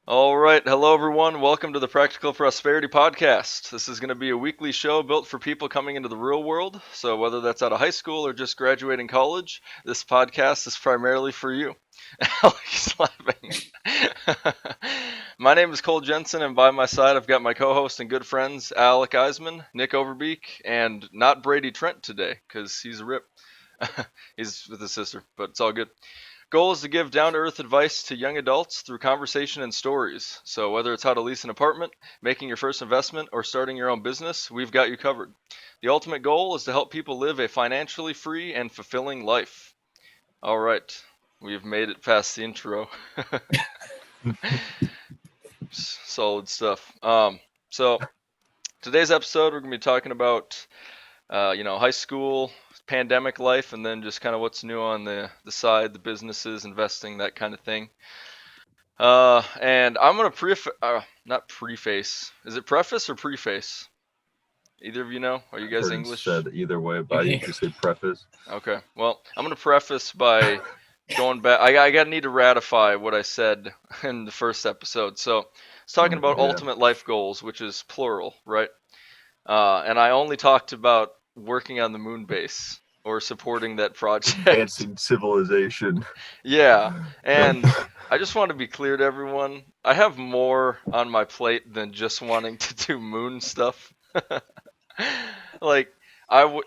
All right. Hello, everyone. Welcome to the Practical Prosperity Podcast. This is going to be a weekly show built for people coming into the real world. So, whether that's out of high school or just graduating college, this podcast is primarily for you. Alex laughing. My name is Cole Jensen, and by my side, I've got my co host and good friends, Alec Eisman, Nick Overbeek, and not Brady Trent today because he's a rip. He's with his sister, but it's all good. Goal is to give down-to-earth advice to young adults through conversation and stories. So whether it's how to lease an apartment, making your first investment, or starting your own business, we've got you covered. The ultimate goal is to help people live a financially free and fulfilling life. All right, we've made it past the intro. Solid stuff. So today's episode, we're going to be talking about, high school, pandemic life, and then just kind of what's new on the side, the businesses, investing, that kind of thing. And I'm gonna not preface. Is it preface or preface? Either of you know? Are you guys Heard English? said either way, but I usually say preface. Okay. Well, I'm gonna preface by going back. I gotta need to ratify what I said in the first episode. So it's talking about Yeah. ultimate life goals, which is plural, right? And I only talked about working on the moon base or supporting that project. Advancing civilization. Yeah, and I just want to be clear to everyone. I have more on my plate than just wanting to do moon stuff. Like I would,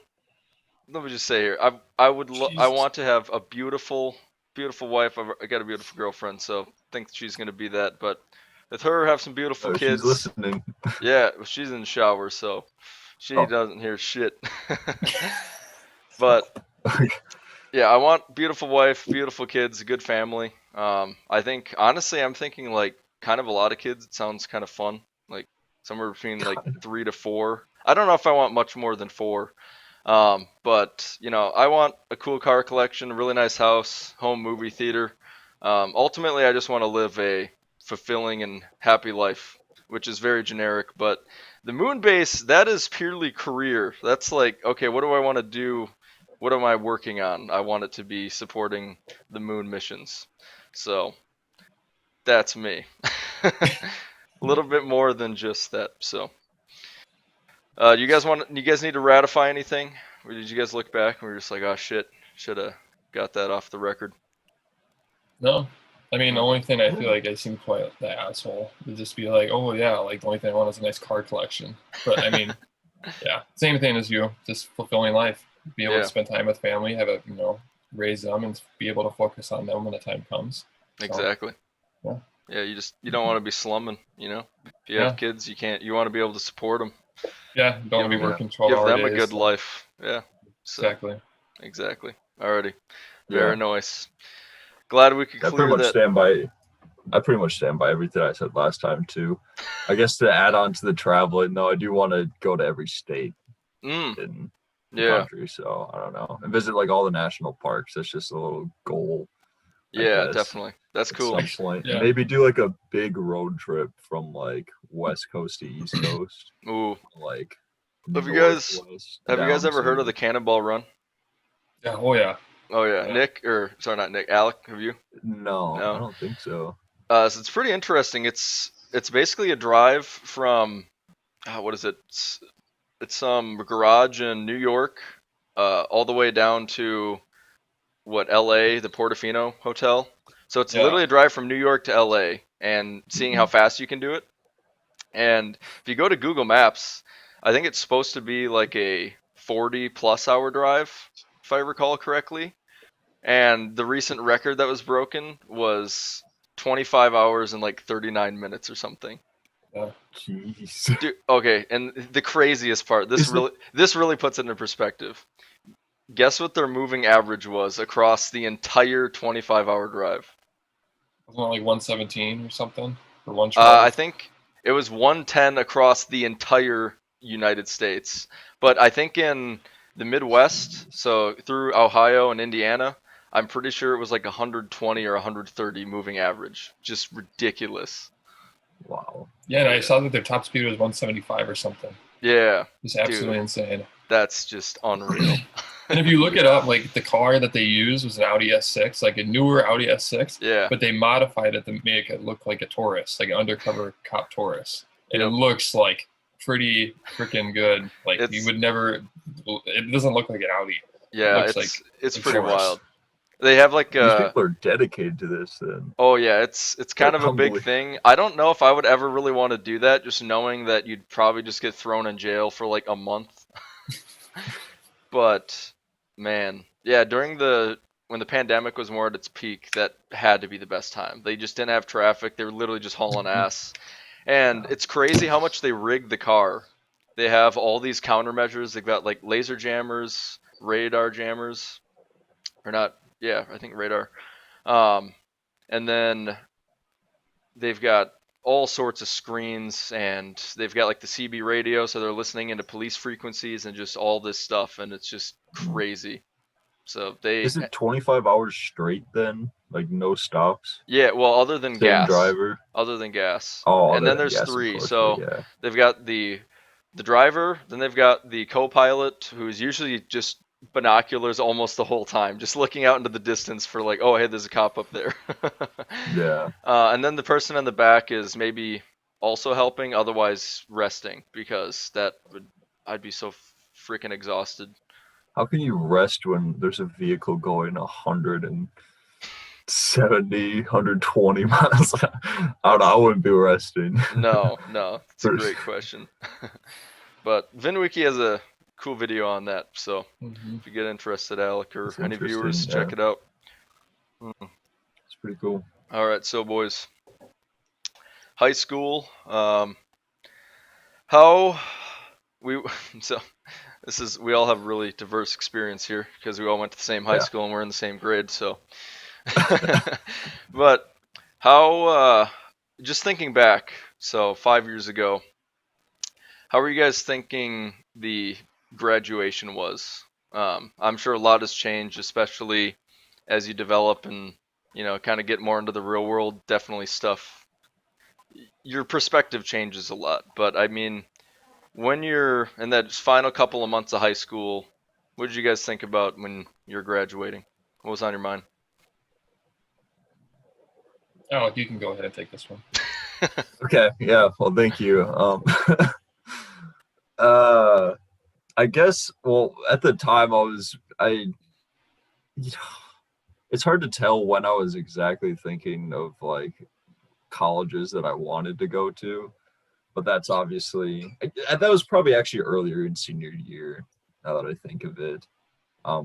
let me just say here, I Jesus. want to have a beautiful wife. I got a beautiful girlfriend, so I think she's gonna be that. But with her, have some beautiful Oh, she's kids. listening. Yeah, she's in the shower, so she Oh. doesn't hear shit. But yeah, I want beautiful wife, beautiful kids, a good family. I think honestly, I'm thinking like kind of a lot of kids. It sounds kind of fun, like somewhere between like 3 to 4. I don't know if I want much more than 4. But I want a cool car collection, a really nice house, home movie theater. Ultimately, I just want to live a fulfilling and happy life, which is very generic. But the moon base, that is purely career. That's like, okay, what do I want to do? What am I working on? I want it to be supporting the moon missions. So that's me. A little bit more than just that. So, you guys need to ratify anything? Or did you guys look back and we were just like, oh shit, should have got that off the record? No. I mean, the Hmm. only thing I feel like I seem quite the asshole would just be like, oh, yeah, like the only thing I want is a nice card collection. But I mean, yeah, same thing as you, just fulfilling life. Be able to Yeah, spend time with family, raise them and be able to focus on them when the time comes. So, exactly. yeah. Yeah, you don't want to be slumming, you know? If you have Yeah. kids, you want to be able to support them. Yeah. Don't Give want to be them Yeah. working give 12-hour them a days. good So, life. Yeah. So, exactly. exactly. Alrighty. Yeah. Very nice. Glad we could I pretty clear much that. stand by. I pretty much stand by everything I said last time too. I guess to add on to the traveling, though, I do want to go to every state Mm, in the yeah. country. So I don't know, and visit like all the national parks. That's just a little goal, I Yeah, guess, definitely. That's at cool. some point, and Yeah. maybe do like a big road trip from like West Coast to East Coast, Ooh. like Have you guys Northwest have you guys down ever heard of the to Cannonball Run? Yeah. Oh, yeah. Oh yeah, Yeah. Nick or sorry, not Nick, Alec, have you? no, I No. don't think so. So it's pretty interesting. It's basically a drive from what is it? It's some garage in New York, all the way down to what L.A. the Portofino Hotel. So it's Yeah. literally a drive from New York to L.A. and seeing how Mhm. fast you can do it. And if you go to Google Maps, I think it's supposed to be like a 40 plus hour drive, if I recall correctly. And the recent record that was broken was 25 hours and like 39 minutes or something. Yeah. Jeez. Dude, okay, and the craziest part, Is the this really puts it into perspective. Guess what their moving average was across the entire 25-hour drive? Wasn't it like 117 or something for 112? I think it was 110 across the entire United States. But I think in the Midwest, Jeez. so through Ohio and Indiana, I'm pretty sure it was like 120 or 130 moving average. Just ridiculous. Wow. Yeah, and I Yeah. saw that their top speed was 175 or something. Yeah, It's dude, absolutely insane. that's just unreal. And if you look it up, like the car that they used was an Audi S6, like a newer Audi S6, Yeah. but they modified it to make it look like a Taurus, like an undercover cop Taurus, and it Yep. looks like pretty freaking good. Like you It's would never, it doesn't look like an Audi. It yeah, looks like it's a pretty Taurus. wild. They have like These people are dedicated to this. Then oh yeah, it's kind of a big humbly. thing. I don't know if I would ever really want to do that, just knowing that you'd probably just get thrown in jail for like a month. But man, yeah, when the pandemic was more at its peak, that had to be the best time. They just didn't have traffic. They were literally just hauling ass. And Yeah. it's crazy how much they rigged the car. They have all these countermeasures. They've got like laser jammers, radar jammers, or not. Yeah, I think radar. Um, and then they've got all sorts of screens, and they've got like the CB radio, so they're listening into police frequencies and just all this stuff, and it's just crazy. So they, Is it 25 hours straight then? Like no stops? yeah, well, Same driver? other than gas, Oh, and other then than there's gas, of three. course. But So yeah. they've got the driver, then they've got the co-pilot, who's usually just binoculars almost the whole time, just looking out into the distance for like, oh, hey, there's a cop up there. Yeah. And then the person in the back is maybe also helping, otherwise resting, because I'd be so freaking exhausted. How can you rest when there's a vehicle going 170, 120 miles? I wouldn't be resting. No, it's a For- great question. But VinWiki has a cool video on that, so Mhm. if you get interested, Alec, or It's any viewers, interesting. check Yeah, it out. it's pretty cool. All right, so boys, high school. How we so we all have really diverse experience here because we all went to the same high Yeah. school and we're in the same grade. So, but how just thinking back, so 5 years ago, how were you guys thinking the graduation was? I'm sure a lot has changed, especially as you develop and kind of get more into the real world. Definitely stuff. Your perspective changes a lot, but I mean, when you're in that final couple of months of high school, what did you guys think about when you're graduating? What was on your mind? Alec, you can go ahead and take this one. Okay. Yeah. Well, thank you. Uh, I guess. Well, at the time, you know, it's hard to tell when I was exactly thinking of like colleges that I wanted to go to, but that's obviously that was probably actually earlier in senior year. Now that I think of it,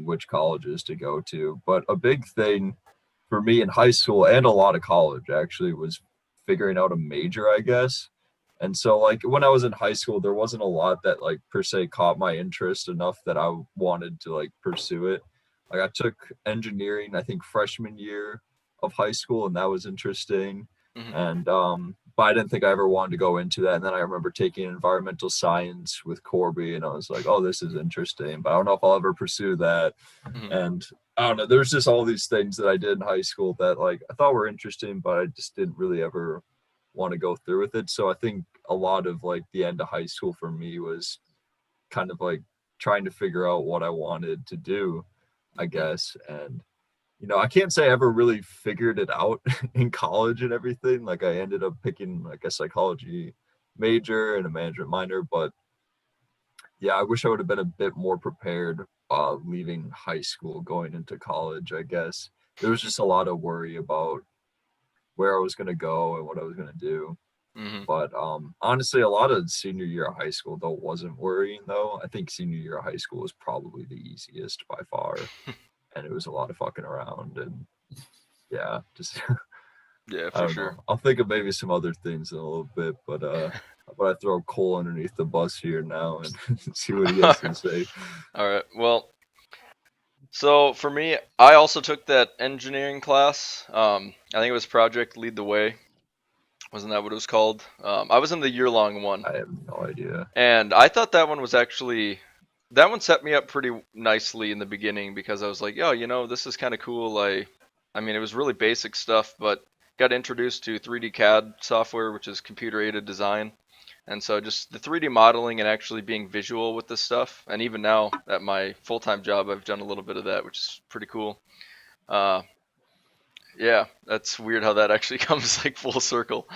which colleges to go to. But a big thing for me in high school and a lot of college actually was figuring out a major, I guess. And so like when I was in high school, there wasn't a lot that like per se caught my interest enough that I wanted to like pursue it. Like I took engineering, I think freshman year of high school, and that was interesting. Hmm. And but I didn't think I ever wanted to go into that. And then I remember taking environmental science with Corby, and I was like, oh, this is interesting, but I don't know if I'll ever pursue that. Hmm. And I don't know, there's just all these things that I did in high school that like I thought were interesting, but I just didn't really ever want to go through with it. So I think a lot of like the end of high school for me was kind of like trying to figure out what I wanted to do, I guess. And I can't say I ever really figured it out in college and everything. Like I ended up picking like a psychology major and a management minor, but yeah, I wish I would have been a bit more prepared leaving high school going into college, I guess. There was just a lot of worry about where I was going to go and what I was going to do. Hmm. But honestly, a lot of senior year of high school though wasn't worrying though. I think senior year of high school was probably the easiest by far, and it was a lot of fucking around and yeah, just Yeah, I for don't sure. know. I'll think of maybe some other things in a little bit, but I throw Cole underneath the bus here now and see what he has to say. All right. Well, so for me, I also took that engineering class. I think it was Project Lead the Way. Wasn't that what it was called? I was in the year-long one, I have no idea. and I thought that one was actually that one set me up pretty nicely in the beginning because I was like, yo, this is kind of cool. I mean, it was really basic stuff, but got introduced to 3D CAD software, which is computer-aided design. And so just the 3D modeling and actually being visual with this stuff, and even now at my full-time job, I've done a little bit of that, which is pretty cool. Uh, yeah, that's weird how that actually comes like full circle.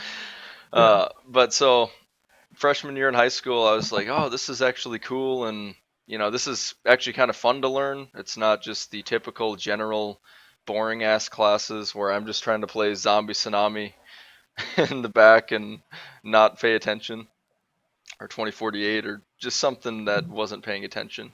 Yeah. But so freshman year in high school, I was like, oh, this is actually cool, and this is actually kind of fun to learn. It's not just the typical general boring ass classes where I'm just trying to play Zombie Tsunami in the back and not pay attention, or 2048, or just something that wasn't paying attention.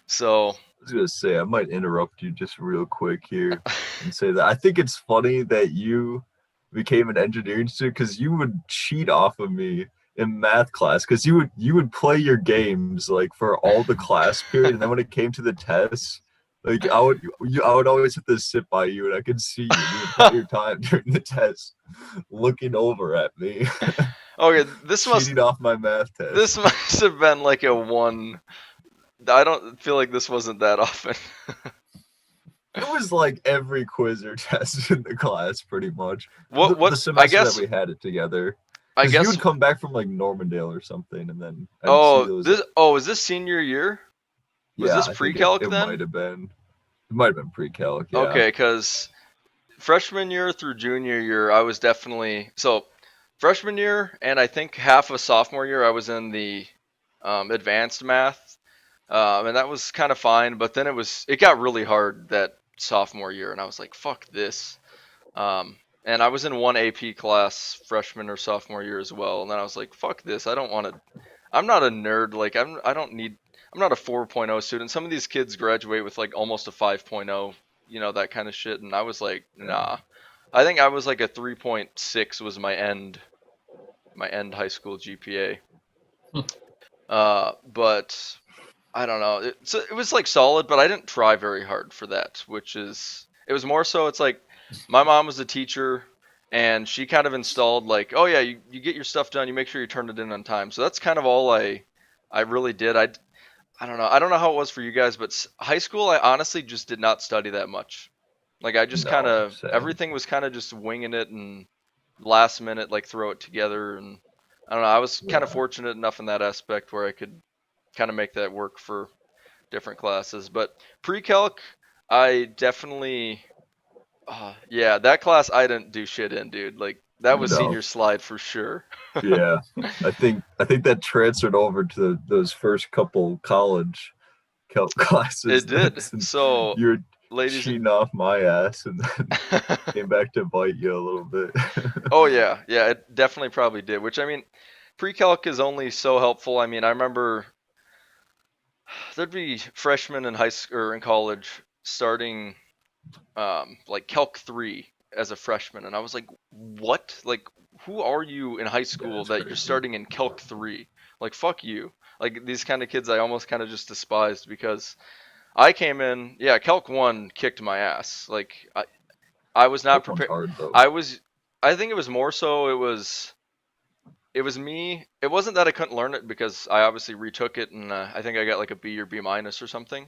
So, I was gonna say I might interrupt you just real quick here and say that I think it's funny that you became an engineering student because you would cheat off of me in math class because you would play your games like for all the class period, and then when it came to the tests, like I would always have to sit by you, and I could see you the entire time during the test looking over at me, okay, cheating off my math this test. must have been like a one. I don't feel like this wasn't that often. It was like every quiz or test in the class, pretty much. The What I semester that guess we had it together, I because you guess would come back from like Normandale or something, and then I'd see oh, those. this oh, is this senior year? Was Yeah, this I think it, pre-calc it then? might have been. It might have been pre-calc. Yeah, Okay, because freshman year through junior year, I was definitely so freshman year and I think half of sophomore year, I was in the advanced math, and that was kind of fine. But then it got really hard that sophomore year, and I was like, fuck this. And I was in one AP class freshman or sophomore year as well, and then I was like, fuck this. I don't want to. I'm not a nerd. Like I don't need. I'm not a 4.0 student. Some of these kids graduate with like almost a 5.0, that kind of shit. And I was like, yeah. nah. I think I was like a 3.6 was my end high school GPA. But I don't know. It was like solid, but I didn't try very hard for that, it was more so it's like my mom was a teacher and she kind of installed like, oh yeah, you get your stuff done, you make sure you turn it in on time. So that's kind of all I really did. I don't know. I don't know how it was for you guys, but high school I honestly just did not study that much. Like I just kind No, of same. everything was kind of just winging it and last minute like throw it together, and I don't know. I was kind of Yeah. fortunate enough in that aspect where I could kind of make that work for different classes. But pre-calc, I definitely, yeah, that class I didn't do shit in, dude. Like that was No. senior slide for sure. Yeah. I think that transferred over to those first couple college classes It then, did. since So, you're ladies and cheating off my ass and then came back to bite you a little bit. oh yeah, yeah, it definitely probably did. Which I mean, pre-calc is only so helpful. I mean, I remember there'd be freshmen in high school or in college starting like Calc 3 as a freshman, and I was like, what? Like, who are you in high Yeah, school it's that you're crazy. starting in Calc 3? Like, fuck you. Like, these kind of kids I almost kind of just despised because I came in, yeah, Calc 1 kicked my ass. Like, I was not That one's prepared. hard though. I was, I think it was more so it was me. It wasn't that I couldn't learn it because I obviously retook it and I think I got like a B or B minus or something.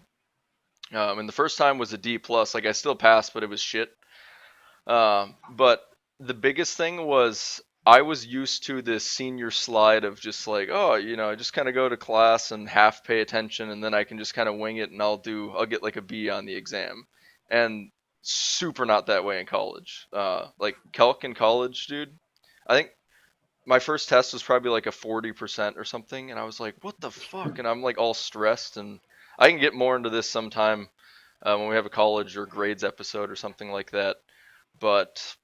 And the first time was a D plus. Like I still passed, but it was shit. But the biggest thing was I was used to this senior slide of just like, oh, I just kind of go to class and half pay attention, and then I can just kind of wing it, and I'll get like a B on the exam, and super not that way in college. Like calc in college, dude. I think my first test was probably like a 40% or something, and I was like, what the fuck? And I'm like all stressed, and I can get more into this sometime when we have a college or grades episode or something like that. But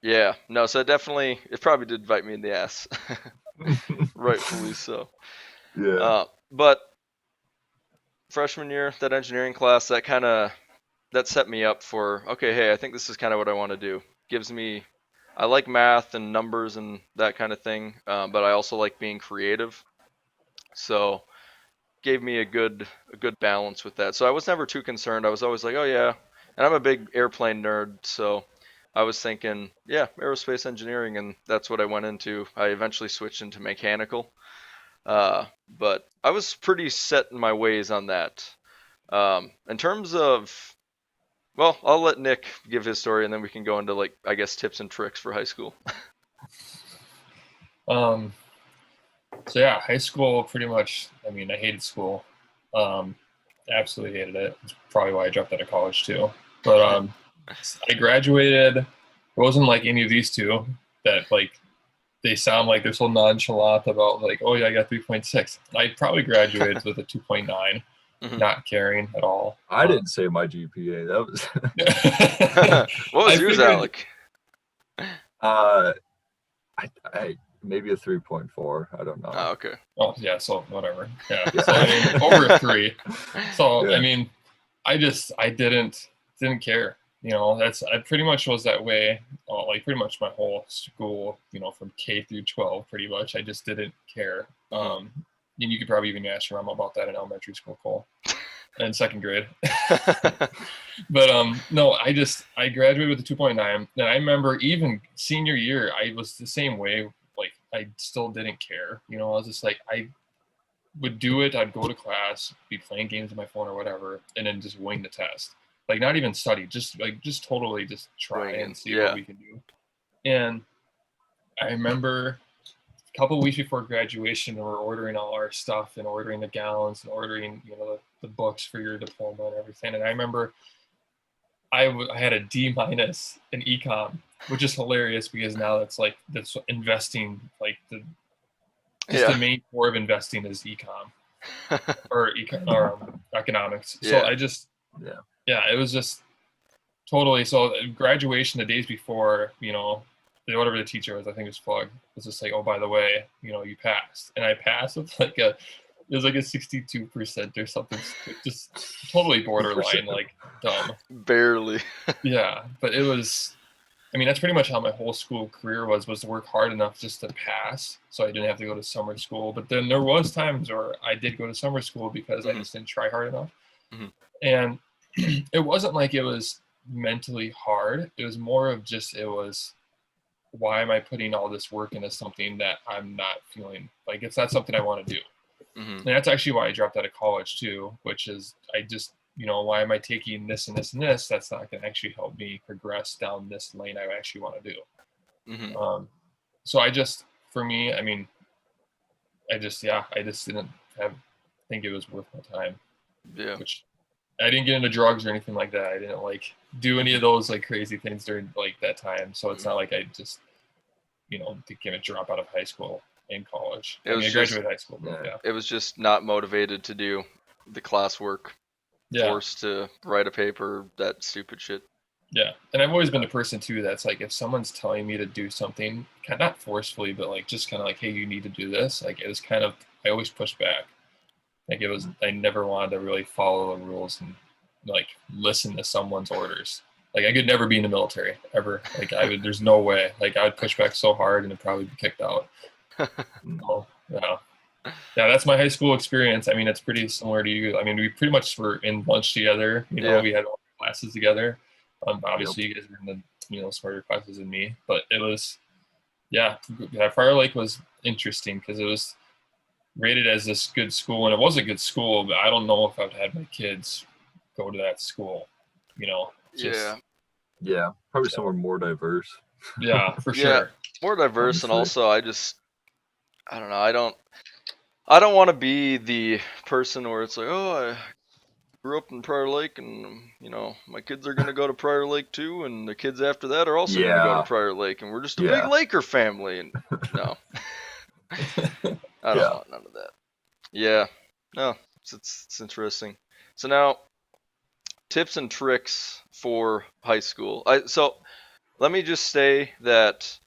yeah, no, so it probably did bite me in the ass, rightfully so. Yeah. But freshman year, that engineering class, that set me up for okay, hey, I think this is kind of what I want to do. I like math and numbers and that kind of thing, but I also like being creative. So gave me a good balance with that. So I was never too concerned. I was always like, oh yeah, and I'm a big airplane nerd, so I was thinking, yeah, aerospace engineering, and that's what I went into. I eventually switched into mechanical, but I was pretty set in my ways on that. In terms of, well, I'll let Nick give his story, and then we can go into like I guess tips and tricks for high school. Um, So yeah, high school pretty much. I mean, I hated school. Absolutely hated it. It's probably why I dropped out of college too. But I graduated. It wasn't like any of these two that like they sound like they're so nonchalant about like, oh yeah, I got 3.6. I probably graduated with a 2.9, Mhm. not caring at all. I didn't say my GPA. That was What was I yours, figured, Alec? I maybe a 3.4. I don't know. Oh, okay. oh yeah, so whatever. Yeah. Yeah. So I mean over a 3. So Yeah. I mean I didn't care. You know, I pretty much was that way, like pretty much my whole school, you know, from K through 12, pretty much. I just didn't care. Mhm. And you could probably even ask your mom about that in elementary school, Cole, and second grade. But no, I graduated with a 2.9, and I remember even senior year, I was the same way. Like I still didn't care. You know, I was just like I would do it. I'd go to class, be playing games on my phone or whatever, and then just wing the test. Like not even study, just totally just try Winging, and see yeah. what we can do. And I remember a couple of weeks before graduation, we were ordering all our stuff and ordering the gowns and ordering, you know, the books for your diploma and everything. And I remember I had a D minus in econ, which is hilarious because now that's investing, like the Yeah. main core of investing is econ. Or economics. So Yeah. yeah, it was just totally. So graduation, the days before, you know, whatever the teacher was, I think it was Plug, was just like, oh, by the way, you know, you passed, and I passed with like it was like a 62% or something, just totally borderline, like dumb. Barely. Yeah, but it was. I mean, that's pretty much how my whole school career was to work hard enough just to pass, so I didn't have to go to summer school. But then there was times where I did go to summer school because I Mhm. just didn't try hard enough. Mhm. And it wasn't like it was mentally hard. It was more of just it was why am I putting all this work into something that I'm not feeling like it's not something I want to do. Mhm. And that's actually why I dropped out of college too, which is I just, you know, why am I taking this and this and this? That's not going to actually help me progress down this lane I actually want to do. Mhm. So I just, for me, I mean, I just didn't think it was worth my time, Yeah. which I didn't get into drugs or anything like that. I didn't like do any of those like crazy things during like that time. So it's not like I just, you know, became a drop out of high school and college. It I mean, was I just graduated high school, but yeah. it was just not motivated to do the classwork, Yeah. forced to write a paper, that stupid shit. Yeah. And I've always been the person too that's like if someone's telling me to do something, kind of not forcefully, but like just kind of like, hey, you need to do this. Like it was kind of I always pushed back. Like it was I never wanted to really follow the rules and like listen to someone's orders. Like I could never be in the military ever. Like I would there's no way. Like I would push back so hard and it'd probably be kicked out. So yeah. Yeah, that's my high school experience. I mean, it's pretty similar to you. I mean, we pretty much were in lunch together. You know, Yeah. we had all the classes together. Yep. Obviously, you guys were in the smarter classes than me, but it was yeah. Prior Lake was interesting because it was rated as this good school, and it was a good school. But I don't know if I've had my kids go to that school. You know, just Yeah. Probably somewhere more diverse. yeah, for Yeah. sure. More diverse, and Honestly. also I don't know. I don't want to be the person where it's like, oh, I grew up in Prior Lake, and you know, my kids are gonna go to Prior Lake too, and the kids after that are also gonna go to Yeah. Prior Lake, and we're just a big Yeah. Laker family. And no, I don't Yeah. want none of that. Yeah, no, it's interesting. So now, tips and tricks for high school. So let me just say that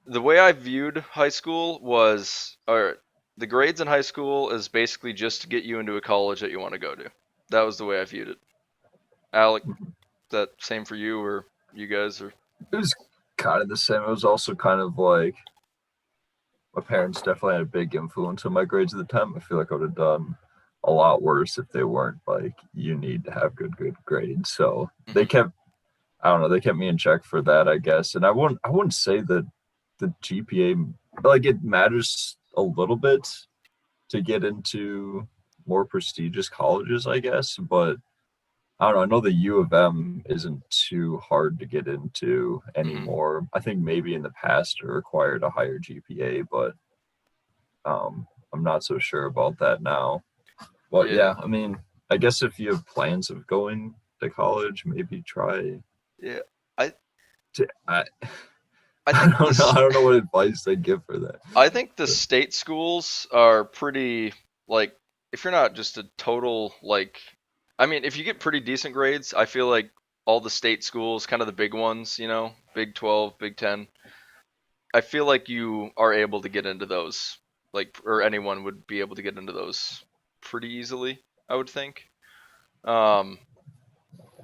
the way I viewed high school was, or the grades in high school is basically just to get you into a college that you want to go to. That was the way I viewed it. Alec, that same for you or you guys or? It was kind of the same. It was also kind of like my parents definitely had a big influence on my grades at the time. I feel like I would have done a lot worse if they weren't like, you need to have good grades. So they Mhm. kept, I don't know, they kept me in check for that, I guess. And I wouldn't say that the GPA, like, it matters a little bit to get into more prestigious colleges, I guess. But I don't know. I know the U of M isn't too hard to get into Mhm. anymore. I think maybe in the past it required a higher GPA, but I'm not so sure about that now. But yeah, I mean, I guess if you have plans of going to college, maybe try Yeah. I to. I I think don't know. I this. don't know what advice they give for that. I think the state schools are pretty, like, if you're not just a total, like, I mean, if you get pretty decent grades, I feel like all the state schools, kind of the big ones, you know, Big 12, Big 10, I feel like you are able to get into those, like, or anyone would be able to get into those pretty easily, I would think. Um,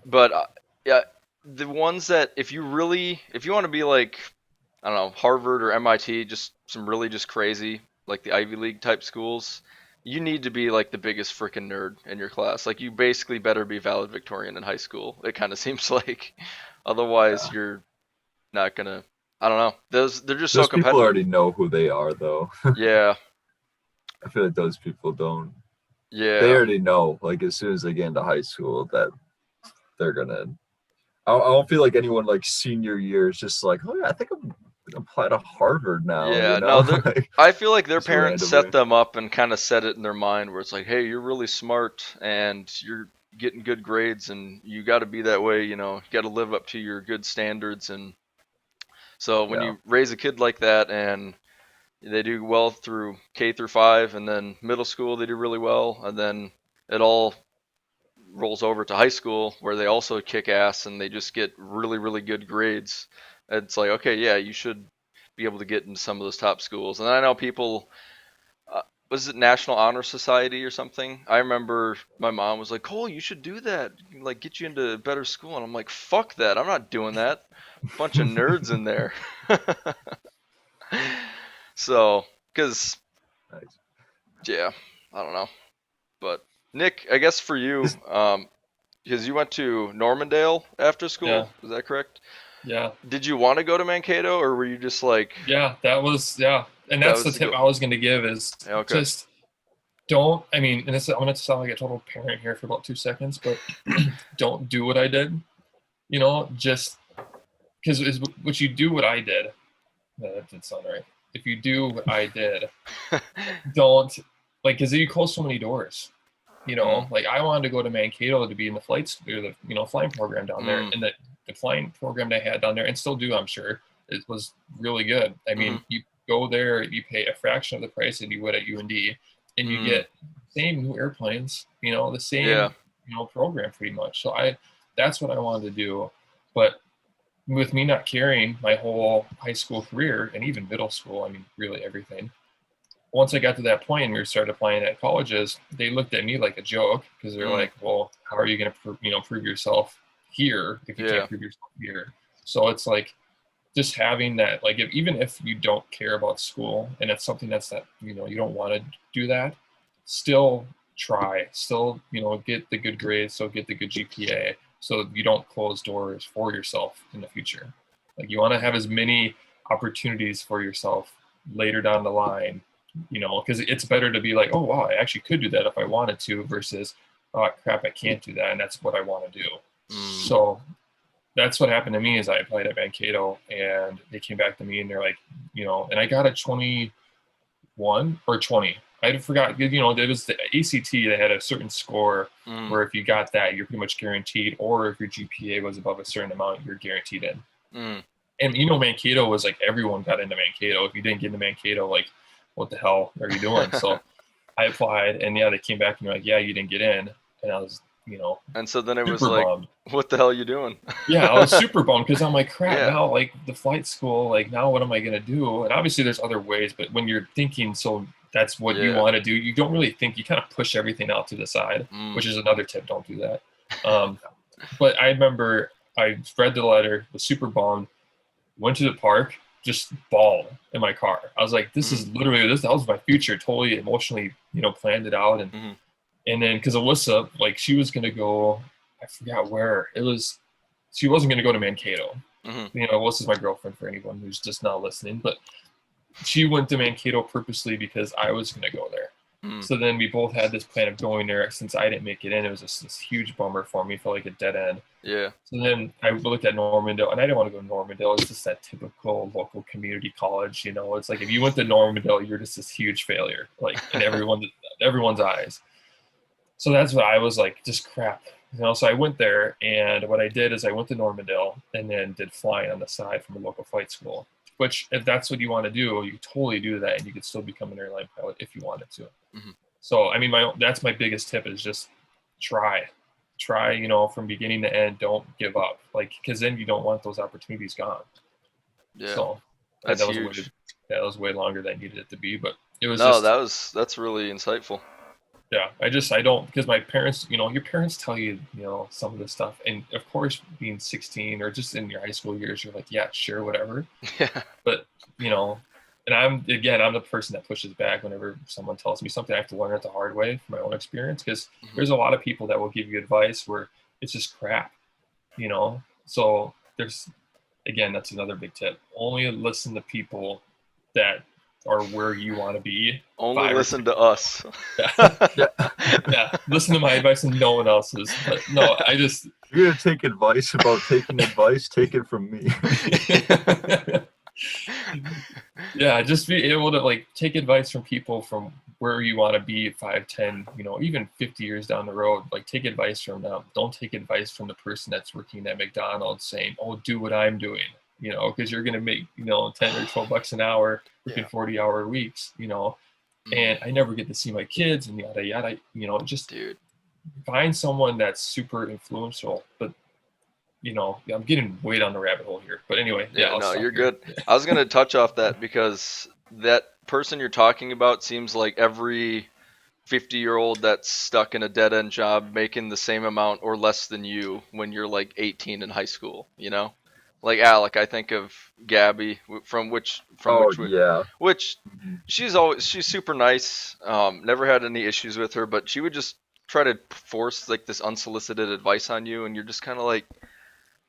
but yeah, the ones that if you want to be like, I don't know, Harvard or MIT, just some really just crazy, like the Ivy League type schools, you need to be like the biggest freaking nerd in your class. Like you basically better be valedictorian in high school. It kind of seems like, otherwise Yeah. you're not gonna. I don't know. They're just so Those people competitive. already know who they are, though. Yeah, I feel like those people don't. They yeah, already know, like as soon as they get into high school, that they're gonna. I don't feel like anyone like senior year is just like, oh yeah, I think I'm gonna apply to Harvard now. You yeah. No, know, like I feel like their just parents set randomly. them up and kind of set it in their mind where it's like, hey, you're really smart and you're getting good grades and you got to be that way. You know, you got to live up to your good standards. And so when Yeah, you raise a kid like that and they do well through K through 5 and then middle school they do really well and then it all rolls over to high school where they also kick ass and they just get really really good grades. It's like, okay, yeah, you should be able to get into some of those top schools. And I know people, uh, was it National Honor Society or something? I remember my mom was like, Cole, you should do that, like get you into a better school. And I'm like, fuck that, I'm not doing that. Bunch of nerds in there. So, because nice. yeah, I don't know. But Nick, I guess for you, Just because you went to Normandale after Yeah, school, is that correct? yeah, Did you want to go to Mankato, or were you just like, yeah. And that that's the was the tip go? I was going to give is Yeah, okay. just don't. I mean, and I'm going to sound like a total parent here for about 2 seconds, but don't do what I did. You know, just because what you do what I did. No, that didn't sound right. If you do what I did, don't like because you close so many doors. You Mm, know, like I wanted to go to Mankato to be in the flights or the flying program down there, mm, and the flying program they had down there, and still do, I'm sure, it was really good. I mm, mean, you go there, you pay a fraction of the price that you would at UND, and you mm, get same new airplanes, the yeah. same program pretty much. So that's what I wanted to do, but with me not caring my whole high school career and even middle school, I mean, really everything. Once I got to that point and we started applying at colleges, they looked at me like a joke because they're Mm, like, "Well, how are you going to prove yourself here if you yeah. can't prove yourself here?" So it's like just having that, like, even if you don't care about school and it's something that you don't want to do that, still try, still get the good grades, so get the good GPA, so you don't close doors for yourself in the future. Like you want to have as many opportunities for yourself later down the line, because it's better to be like, oh wow, I actually could do that if I wanted to, versus oh crap, I can't do that, and that's what I want to do. Mm, So that's what happened to me is I applied at Mankato and they came back to me and they're like, and I got a 21 or 20. I forgot, it was the ACT. They had a certain score mm, where if you got that, you're pretty much guaranteed, or if your GPA was above a certain amount, you're guaranteed in. mm, And Mankato was like everyone got into Mankato. If you didn't get into Mankato, like, what the hell are you doing? So I applied, and yeah, they came back and they're like, yeah, you didn't get in, and I was, and so then it was super like, bummed. what the hell are you doing? Yeah, I was super bummed because I'm like, crap, Yeah, now like the flight school, like now what am I gonna do? And obviously there's other ways, but when you're thinking so that's what you yeah. want to do, you don't really think, you kind of push everything out to the side, Mm, which is another tip, don't do that. Um, but I remember I read the letter, was super bummed, went to the park, just bawled in my car. I was like, this mm, is literally that was my future, totally emotionally, planned it out. mm, And then because Alyssa, like she was gonna go, I forgot where it was. She wasn't gonna go to Mankato. mm, Alyssa's my girlfriend for anyone who's just not listening, but she went to Mankato purposely because I was gonna go there. So then we both had this plan of going there. Since I didn't make it in, it was just this huge bummer for me. Felt like a dead end. Yeah. So then I looked at Normandale, and I didn't want to go to Normandale. It's just that typical local community college, you know. It's like if you went to Normandale, you're just this huge failure, like in everyone's eyes. So that's what I was like, just crap, you know. So I went there, and what I did is I went to Normandale and then did flying on the side from a local flight school. Which, if that's what you want to do, you could totally do that, and you could still become an airline pilot if you wanted to. Mm-hmm. So, I mean, that's my biggest tip is just try, you know, from beginning to end. Don't give up, like, because then you don't want those opportunities gone. Yeah. So that's that was huge. that was way longer than I needed it to be, but it was that's really insightful. Yeah, I don't, because my parents, you know, your parents tell you, you know, some of this stuff, and of course, being 16 or just in your high school years, you're like, yeah, sure, whatever. Yeah. But you know, and I'm the person that pushes back whenever someone tells me something. I have to learn it the hard way from my own experience, because there's a lot of people that will give you advice where it's just crap, you know. So that's another big tip. Only listen to people that are where you want to be. Only listen to us. Yeah. Listen to my advice and no one else's. But no, if you're gonna take advice about taking advice, take it from me. Yeah, just be able to like take advice from people from where you want to be 5, 10, you know, even 50 years down the road. Like, take advice from them. Don't take advice from the person that's working at McDonald's saying, oh, do what I'm doing, you know, because you're going to make, you know, 10 or 12 bucks an hour working 40-hour weeks, you know. And I never get to see my kids and yada yada, you know. Just find someone that's super influential. But you know, I'm getting way down the rabbit hole here. But anyway, no, you're good. I was gonna touch off that because that person you're talking about seems like every 50-year-old that's stuck in a dead-end job making the same amount or less than you when you're like 18 in high school, you know? Like Alec, I think of Gabby which she's super nice. Never had any issues with her, but she would just try to force like this unsolicited advice on you, and you're just kind of like,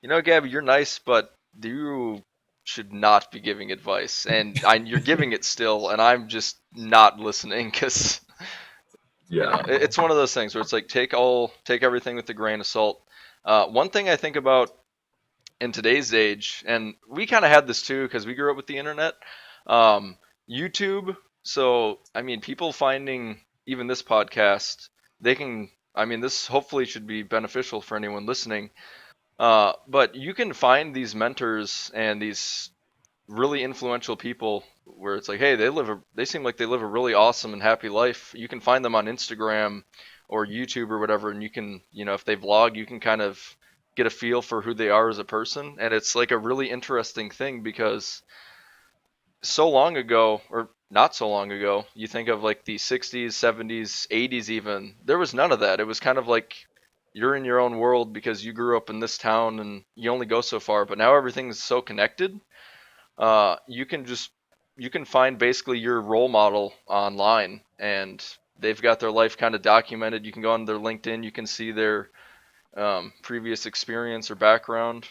you know, Gabby, you're nice, but you should not be giving advice, and you're giving it still, and I'm just not listening because you know, it's one of those things where it's like take everything with a grain of salt. One thing I think about in today's age, and we kind of had this too because we grew up with the internet, YouTube. So I mean, people finding even this podcast, they can. I mean, this hopefully should be beneficial for anyone listening. But you can find these mentors and these really influential people where it's like, hey, they seem like they live a really awesome and happy life. You can find them on Instagram or YouTube or whatever, and you can, you know, if they vlog, you can kind of get a feel for who they are as a person. And it's like a really interesting thing because so long ago, or not so long ago, you think of like the 60s, 70s, 80s even, there was none of that. It was kind of like you're in your own world because you grew up in this town and you only go so far. But now everything's so connected. You can find basically your role model online, and they've got their life kind of documented. You can go on their LinkedIn, you can see their previous experience or background,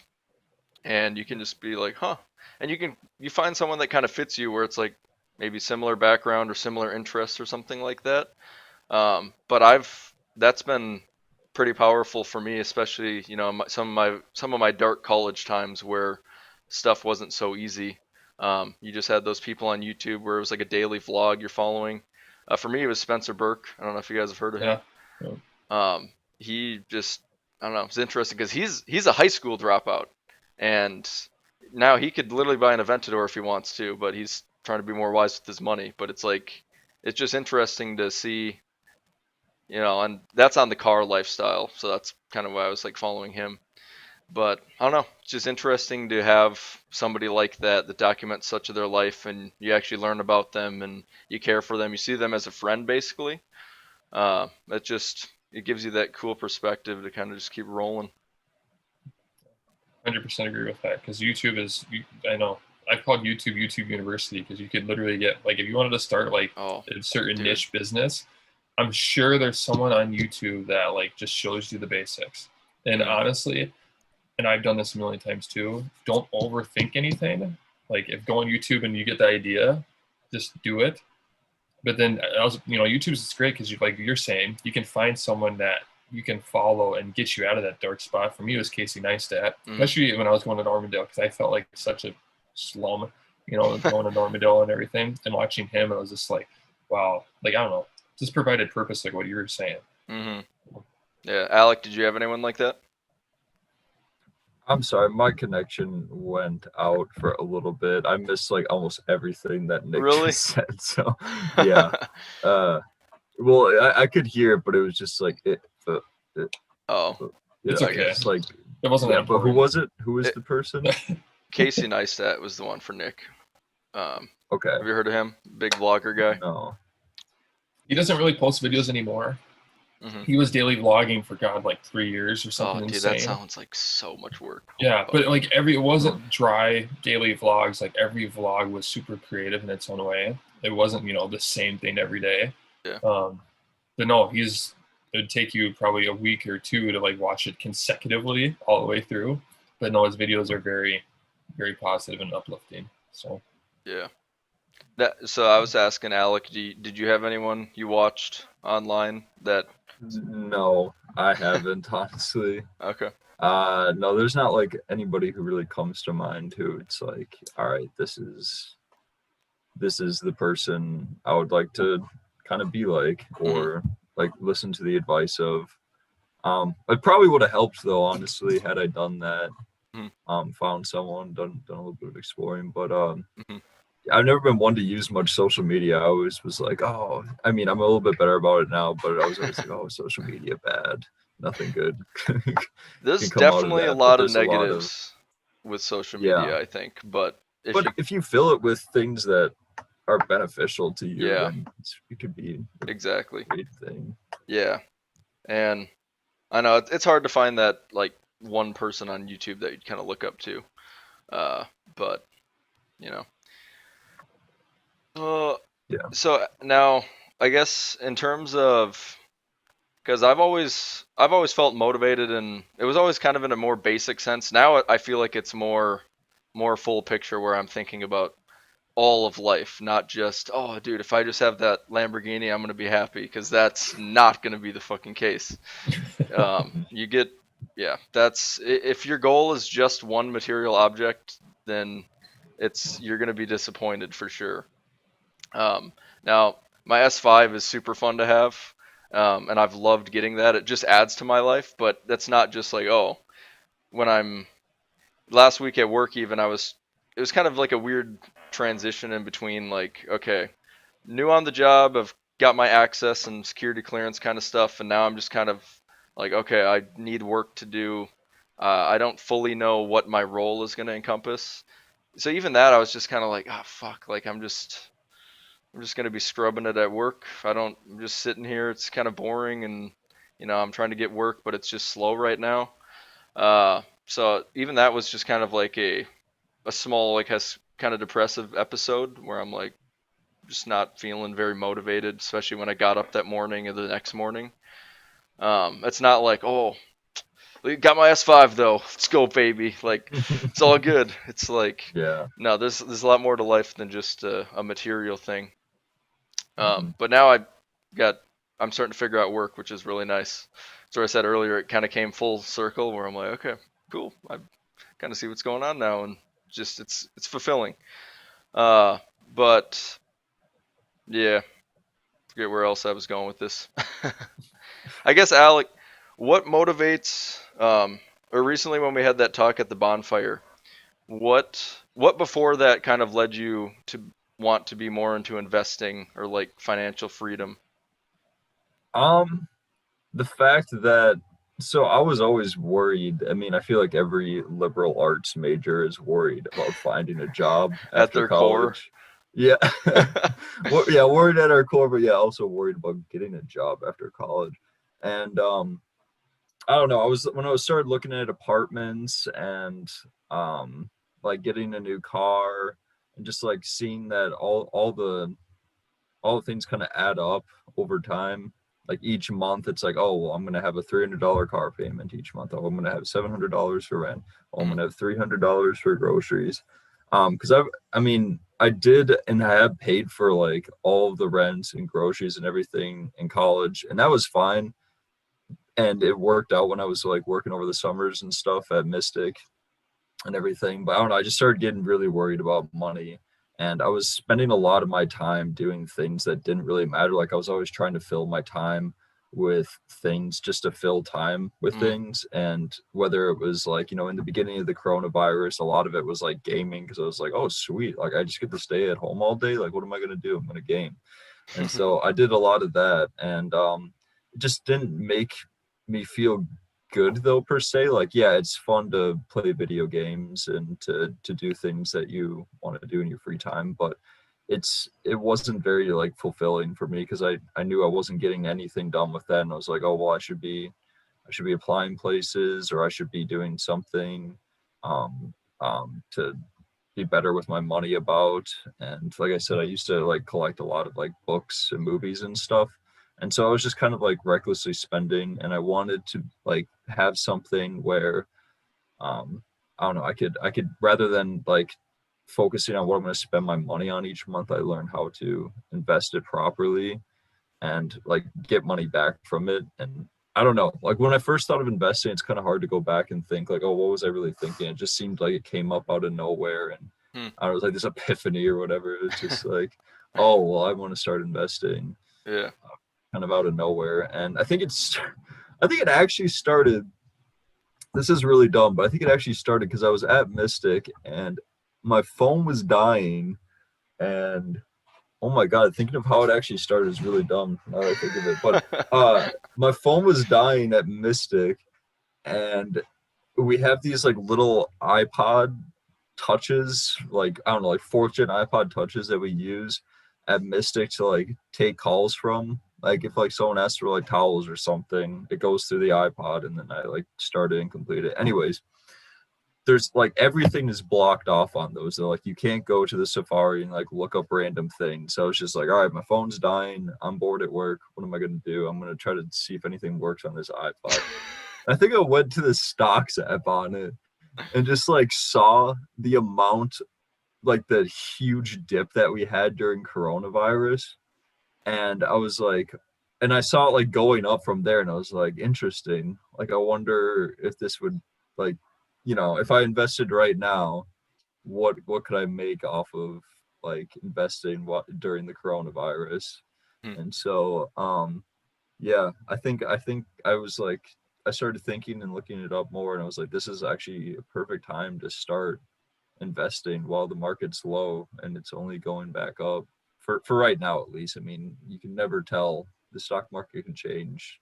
and you can just be like, huh. And you find someone that kind of fits you, where it's like maybe similar background or similar interests or something like that. But that's been pretty powerful for me, especially, you know, some of my dark college times where stuff wasn't so easy. You just had those people on YouTube where it was like a daily vlog you're following. For me, it was Spencer Burke. I don't know if you guys have heard of him. He just, I don't know, it's interesting because he's a high school dropout, and now he could literally buy an Aventador if he wants to, but he's trying to be more wise with his money. But it's like, it's just interesting to see, you know, and that's on the car lifestyle, so that's kind of why I was like following him. But I don't know, it's just interesting to have somebody like that documents such of their life, and you actually learn about them and you care for them. You see them as a friend, basically. It gives you that cool perspective to kind of just keep rolling. 100% agree with that, because YouTube is, I know, I've called YouTube University, because you could literally get, like, if you wanted to start like a certain niche business, I'm sure there's someone on YouTube that like just shows you the basics. And honestly, and I've done this a million times too, don't overthink anything. Like, if go on YouTube and you get the idea, just do it. But then YouTube's great because like you're saying, you can find someone that you can follow and get you out of that dark spot. For me, it was Casey Neistat, especially when I was going to Normandale, because I felt like such a slum, going to Normandale and everything, and watching him, it was just like, wow, like I don't know, just provided purpose, like what you were saying. Yeah, Alec, did you have anyone like that? I'm sorry, my connection went out for a little bit. I missed like almost everything that Nick just said. So yeah. Well, I could hear it, but it was just like it's okay. It's like it wasn't. Yeah, but who was it? Who was the person? Casey Neistat was the one for Nick. Okay. Have you heard of him? Big vlogger guy. No. He doesn't really post videos anymore. He was daily vlogging for like 3 years or something. Oh, dude, insane. that sounds like so much work. Yeah, but like it wasn't dry daily vlogs. Like every vlog was super creative in its own way. It wasn't the same thing every day. Yeah. But no, it would take you probably a week or two to like watch it consecutively all the way through. But no, his videos are very, very positive and uplifting. So yeah. So I was asking Alec, did you have anyone you watched online that? No, I haven't, honestly. Okay. No, there's not like anybody who really comes to mind who it's like, all right, this is the person I would like to kind of be like, or like listen to the advice of. It probably would have helped though, honestly, had I done that. Found someone, done a little bit of exploring, but I've never been one to use much social media. I always was like, oh, I mean, I'm a little bit better about it now, but I was always like, oh, social media bad, nothing good. There's definitely a lot of negatives with social media, I think, but if you fill it with things that are beneficial to you, then it could be exactly a great thing. Yeah, and I know it's hard to find that like one person on YouTube that you'd kind of look up to, but So now I guess in terms of, because I've always felt motivated, and it was always kind of in a more basic sense. Now I feel like it's more full picture, where I'm thinking about all of life, not just, oh dude, if I just have that Lamborghini, I'm gonna be happy, because that's not gonna be the fucking case. That's, if your goal is just one material object, then you're gonna be disappointed for sure. Now my S5 is super fun to have, and I've loved getting that. It just adds to my life, but that's not just like, oh, when I'm last week at work, even it was kind of like a weird transition in between, like, okay, new on the job, I've got my access and security clearance kind of stuff, and now I'm just kind of like, okay, I need work to do. I don't fully know what my role is going to encompass. So even that, I was just kind of like, oh fuck, like I'm just going to be scrubbing it at work. I'm just sitting here. It's kind of boring, and I'm trying to get work, but it's just slow right now. So even that was just kind of like a small, like, has kind of depressive episode where I'm like just not feeling very motivated, especially when I got up that morning or the next morning. It's not like, oh, got my S5 though, let's go baby, like it's all good. It's like, no, there's a lot more to life than just a material thing. But now I'm starting to figure out work, which is really nice. So I said earlier, it kind of came full circle where I'm like, okay, cool, I kind of see what's going on now, and just it's fulfilling. But yeah, forget where else I was going with this. I guess, Alec, what motivates, or recently when we had that talk at the bonfire, what before that kind of led you to want to be more into investing or like financial freedom? The fact that, so I was always worried. I mean, I feel like every liberal arts major is worried about finding a job at after their college. Yeah. Yeah, worried at our core, but yeah, also worried about getting a job after college. And I don't know, when I started looking at apartments and like getting a new car, and just like seeing that all the things kind of add up over time. Like each month, it's like, oh, well, I'm gonna have a $300 car payment each month. Oh, I'm gonna have $700 for rent. Oh, I'm gonna have $300 for groceries. Because I mean, I did and I have paid for like all of the rents and groceries and everything in college, and that was fine. And it worked out when I was like working over the summers and stuff at Mystic and everything. But I don't know, I just started getting really worried about money. And I was spending a lot of my time doing things that didn't really matter. Like I was always trying to fill my time with things just to fill time with Mm. things. And whether it was like, you know, in the beginning of the coronavirus, a lot of it was like gaming because I was like, oh, sweet. Like I just get to stay at home all day. Like, what am I going to do? I'm going to game. And so I did a lot of that. And it just didn't make me feel good though per se. Like yeah, it's fun to play video games and to do things that you want to do in your free time, but it wasn't very like fulfilling for me because I knew I wasn't getting anything done with that, and I was like, oh well, I should be applying places, or I should be doing something um to be better with my money about. And like I said, I used to like collect a lot of like books and movies and stuff. And so I was just kind of like recklessly spending, and I wanted to like have something where I don't know, I could rather than like focusing on what I'm going to spend my money on each month, I learned how to invest it properly and like get money back from it. And I don't know, like when I first thought of investing, it's kind of hard to go back and think like, oh, what was I really thinking? It just seemed like it came up out of nowhere, and Hmm. I was like this epiphany or whatever. It's just like, oh well, I want to start investing Yeah. kind of out of nowhere. And I think it actually started. This is really dumb, but I think it actually started because I was at Mystic and my phone was dying, and oh my god, thinking of how it actually started is really dumb now that I think of it. But my phone was dying at Mystic, and we have these like little iPod touches, like I don't know, like fourth gen iPod touches that we use at Mystic to like take calls from. Like if like someone asks for like towels or something, it goes through the iPod and then I like start it and complete it. Anyways, there's like everything is blocked off on those. So like you can't go to the Safari and like look up random things. So it's just like, all right, my phone's dying. I'm bored at work. What am I gonna do? I'm gonna try to see if anything works on this iPod. I think I went to the stocks app on it and just like saw the amount, like the huge dip that we had during coronavirus. And I was like, and I saw it like going up from there, and I was like, interesting. Like, I wonder if this would like, you know, if I invested right now, what could I make off of like investing what during the coronavirus? Hmm. And so yeah, I think I was like I started thinking and looking it up more, and I was like, this is actually a perfect time to start investing while the market's low and it's only going back up for right now at least. I mean, you can never tell. The stock market can change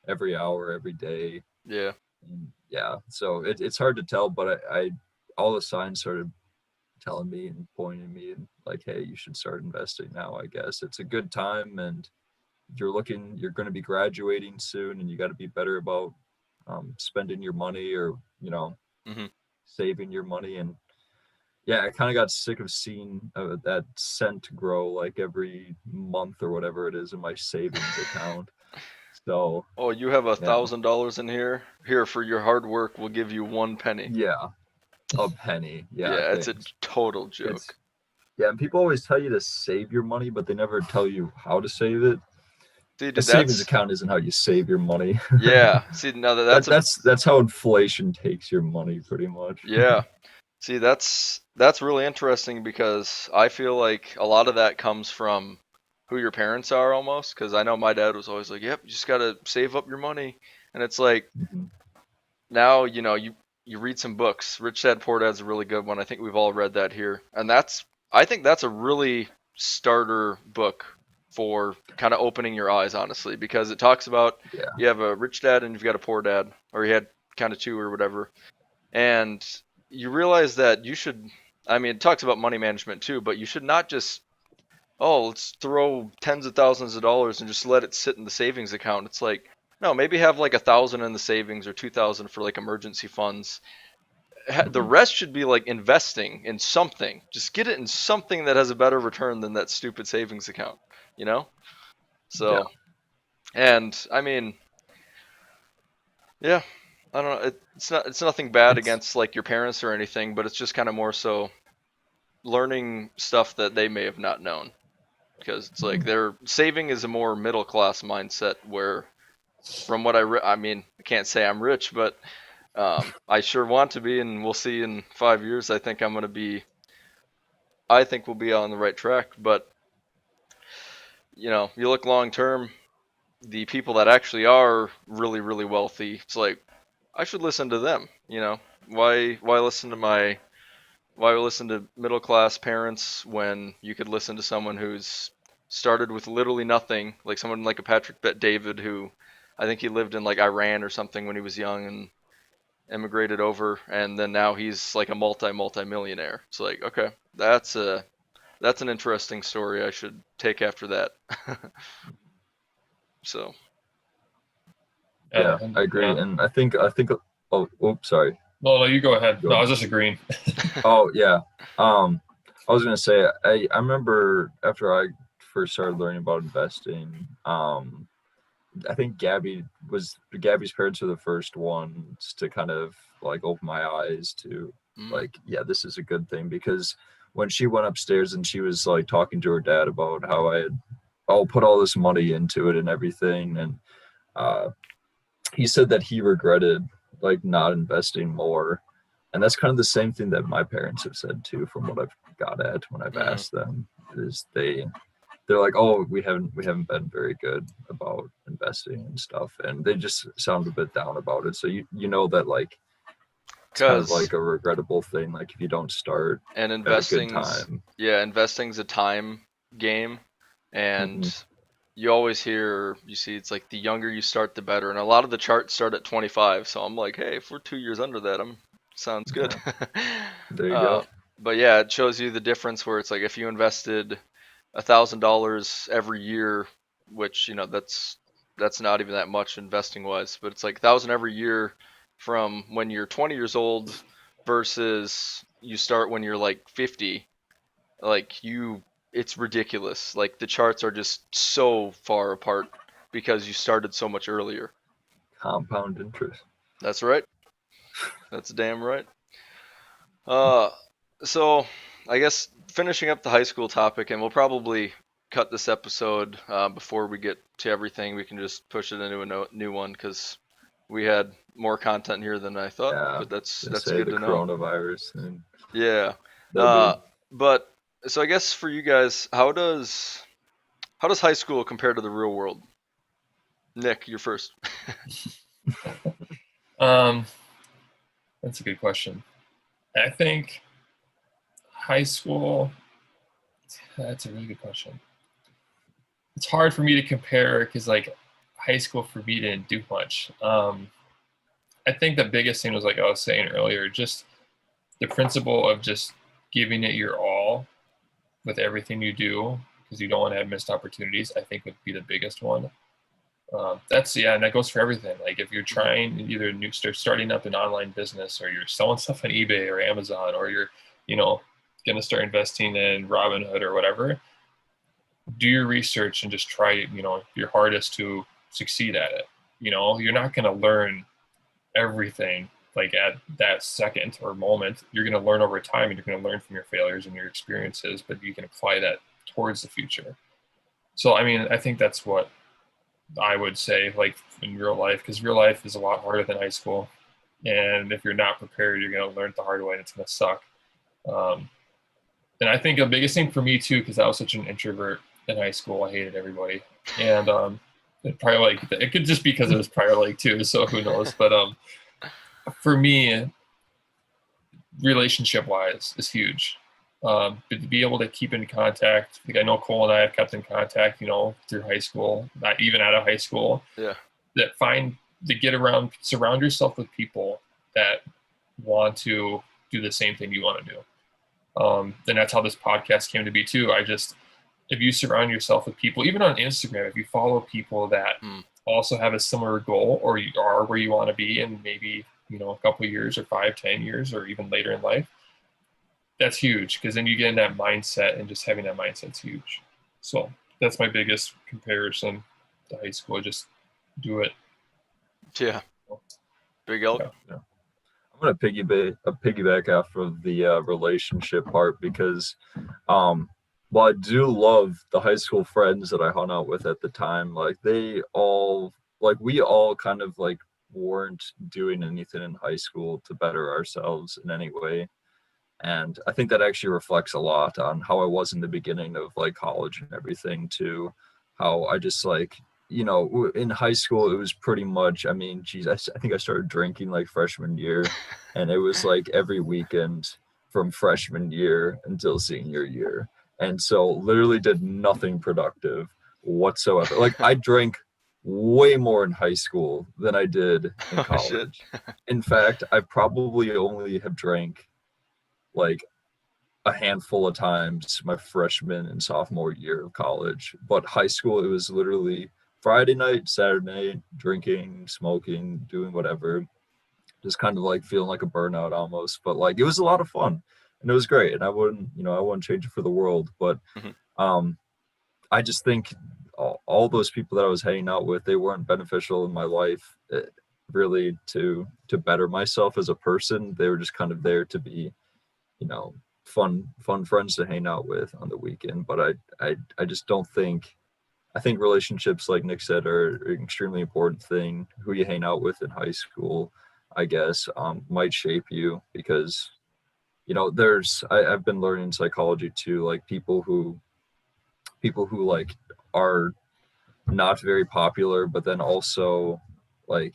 every hour, every day. Yeah. And yeah, so it's hard to tell, but I all the signs started telling me and pointing me and like, hey, you should start investing now. I guess it's a good time, and you're going to be graduating soon, and you got to be better about spending your money, or you know, Hmm. saving your money. And yeah, I kind of got sick of seeing that cent grow like every month or whatever it is in my savings account. So Oh, you have a yeah, $1,000 in here. Here for your hard work, we'll give you 1 penny. yeah, a penny. Yeah, Yeah, it's a thanks. total It's joke. yeah, and people always tell you to save your money, but they never tell you how to save it. See, A dude, savings that's account isn't how you save your money. yeah. See, now that's a That's how inflation takes your money, pretty much. yeah. See, that's really interesting because I feel like a lot of that comes from who your parents are almost. Because I know my dad was always like, "Yep, you just gotta save up your money," and it's like Mhm. now you read some books. Rich Dad Poor Dad's a really good one. I think we've all read that here, and I think that's a really starter book for kind of opening your eyes, honestly, because it talks about Yeah, you have a rich dad and you've got a poor dad, or you had kind of two or whatever, and you realize that you should. I mean, it talks about money management too, but you should not just let's throw tens of thousands of dollars and just let it sit in the savings account. It's like, no, maybe have like 1,000 in the savings or 2,000 for like emergency funds. The mhm. rest should be like investing in something. Just get it in something that has a better return than that stupid savings account, you know? Yeah, So, and I mean, yeah, I don't know. It's nothing bad it's against like your parents or anything, but it's just kind of more so. learning stuff that they may have not known, because it's like their saving is a more middle class mindset where, from what I mean, I can't say I'm rich, but I sure want to be, and we'll see in 5 years. I think we'll be on the right track. But you look long term, the people that actually are really, really wealthy, it's like I should listen to them. Why listen to middle class parents when you could listen to someone who's started with literally nothing, like someone like a Patrick Bet David, who I think he lived in like Iran or something when he was young and immigrated over, and then now he's like a multi millionaire. It's like, okay, that's an interesting story. I should take after that. So Yeah, I agree. Yeah. And I think oh, oops, sorry. No, you go ahead. Go No, I ahead. was just agreeing. Oh yeah. I was gonna say I remember after I first started learning about investing, I think Gabby's parents were the first ones to kind of like open my eyes to like, yeah, this is a good thing, because when she went upstairs and she was like talking to her dad about how I'll put all this money into it and everything, and uh he said that he regretted like not investing more. And that's kind of the same thing that my parents have said too, from what I've got at when I've asked them, is they're like, oh, we haven't been very good about investing and stuff, and they just sound a bit down about it. So you know that like it's kind of because like a regrettable thing, like if you don't start and at a good time. investing's a time game, and Hmm. you always you see, it's like the younger you start, the better. And a lot of the charts start at 25. So I'm like, hey, if we're 2 years under that, sounds good. Yeah, there you uh, go. but yeah, it shows you the difference where it's like if you invested $1,000 every year, which that's not even that much investing wise, but it's like 1,000 every year from when you're 20 years old versus you start when you're like 50. Like it's ridiculous. Like the charts are just so far apart because you started so much earlier. Compound interest. That's right. That's damn right. Uh, so I guess finishing up the high school topic, and we'll probably cut this episode before we get to everything. We can just push it into a new one because we had more content here than I thought. Yeah, But that's just that's say good the to know. coronavirus and Yeah. no Uh, big. but so I guess for you guys, how does high school compare to the real world? Nick, you're first. Um, that's a good question. I think high school. That's a really good question. It's hard for me to compare because like high school for me didn't do much. I think the biggest thing was like I was saying earlier, just the principle of just giving it your all with everything you do because you don't want to have missed opportunities. I think would be the biggest one. That's yeah, and that goes for everything. Like if you're trying either starting up an online business, or you're selling stuff on eBay or Amazon, or you're you know going to start investing in Robinhood or whatever, do your research and just try your hardest to succeed at it. You're not going to learn everything like at that second or moment. You're going to learn over time, and you're going to learn from your failures and your experiences, but you can apply that towards the future. So I mean, I think that's what I would say, like in real life, because real life is a lot harder than high school. And if you're not prepared, you're going to learn it the hard way, and it's going to suck. Um, and I think the biggest thing for me too, because I was such an introvert in high school, I hated everybody, and it could just be because it was Prior Lake too. So who knows? But for me, relationship wise, is huge. But to be able to keep in contact, like I know Cole and I have kept in contact, through high school, not even out of high school. Yeah. That surround yourself with people that want to do the same thing you want to do. And that's how this podcast came to be too. If you surround yourself with people, even on Instagram, if you follow people that also have a similar goal, or you are where you want to be in maybe, a couple of years or 5-10 years, or even later in life, that's huge, because then you get in that mindset, and just having that mindset's huge. So that's my biggest comparison to high school. Just do it. Yeah. Big Elk. Yeah. Yeah. want to piggyback off of the relationship part because, um, while I do love the high school friends that I hung out with at the time, like we all kind of like weren't doing anything in high school to better ourselves in any way. And I think that actually reflects a lot on how I was in the beginning of like college and everything too. How I just like, in high school, it was pretty much, I mean, geez, I think I started drinking like freshman year, and it was like every weekend from freshman year until senior year. And so literally did nothing productive whatsoever. Like I drank way more in high school than I did in Oh shit. college. In fact, I probably only have drank like a handful of times my freshman and sophomore year of college. But high school, it was literally Friday night, Saturday night, drinking, smoking, doing whatever, just kind of like feeling like a burnout almost. But like it was a lot of fun and it was great. And I wouldn't change it for the world. But Mhm. um, I just think all those people that I was hanging out with, they weren't beneficial in my life really to better myself as a person. They were just kind of there to be, you know, fun friends to hang out with on the weekend. But I just don't think, I think relationships, like Nick said, are an extremely important thing. Who you hang out with in high school, I guess, might shape you because, I've been learning psychology too, like people who like are not very popular, but then also like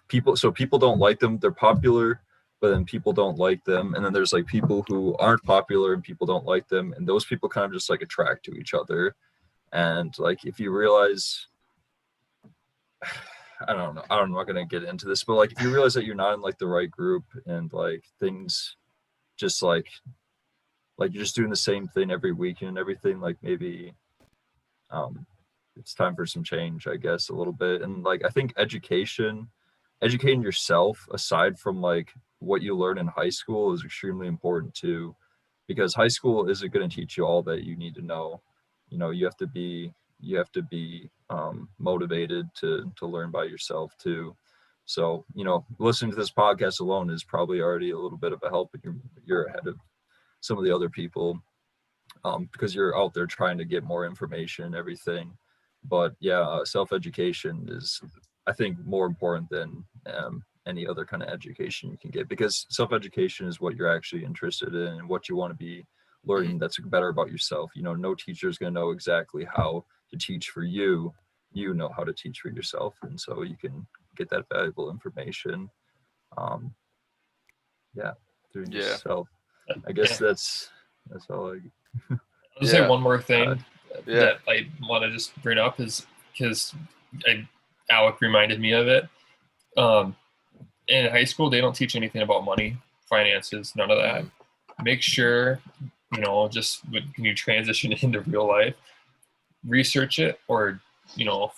people don't like them. They're popular, but then people don't like them. And then there's like people who aren't popular and people don't like them. And those people kind of just like attract to each other. And like if you realize I don't know, I'm not gonna get into this, but like if you realize that you're not in like the right group and like things just like you're just doing the same thing every weekend and everything, like maybe um it's time for some change, I guess, a little bit. And like I think educating yourself aside from like what you learn in high school is extremely important too, because high school isn't going to teach you all that you need to know. You have to be motivated to learn by yourself too. So listening to this podcast alone is probably already a little bit of a help, and you're ahead of some of the other people, because you're out there trying to get more information and everything. But yeah, self-education is, I think, more important than any other kind of education you can get, because self-education is what you're actually interested in and what you want to be Mhm. learning that's better about yourself. No teacher is going to know exactly how to teach for you. You know how to teach for yourself, and so you can get that valuable information, um, yeah, through Yeah. yourself. I Yeah. guess that's all I I'll just say Yeah. one more got. thing Yeah. that I want to just bring up is because Alec reminded me of it. Um, in high school, they don't teach anything about money, finances, none of that. Mhm. Make sure, just when you transition into real life, research it or,